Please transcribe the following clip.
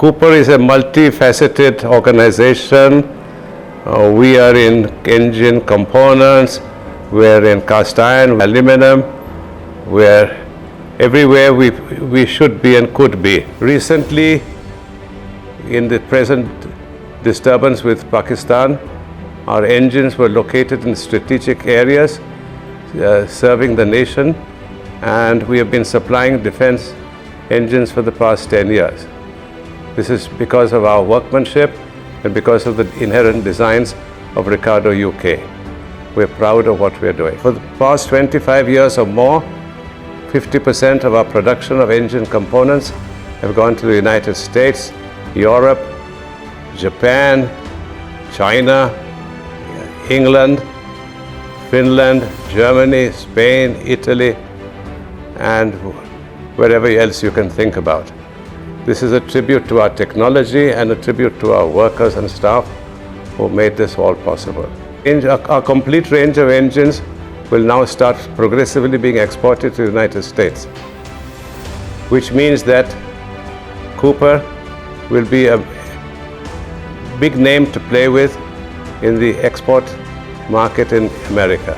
Cooper is a multifaceted organization. We are in engine components, we are in cast iron, aluminum, we are everywhere we should be and could be. Recently, in the present disturbance with Pakistan, our engines were located in strategic areas serving the nation, and we have been supplying defense engines for the past 10 years. This is because of our workmanship and because of the inherent designs of Ricardo UK. We're proud of what we're doing. For the past 25 years or more, 50% of our production of engine components have gone to the United States, Europe, Japan, China, England, Finland, Germany, Spain, Italy, and wherever else you can think about. This is a tribute to our technology and a tribute to our workers and staff who made this all possible. Our complete range of engines will now start progressively being exported to the United States, which means that Cooper will be a big name to play with in the export market in America.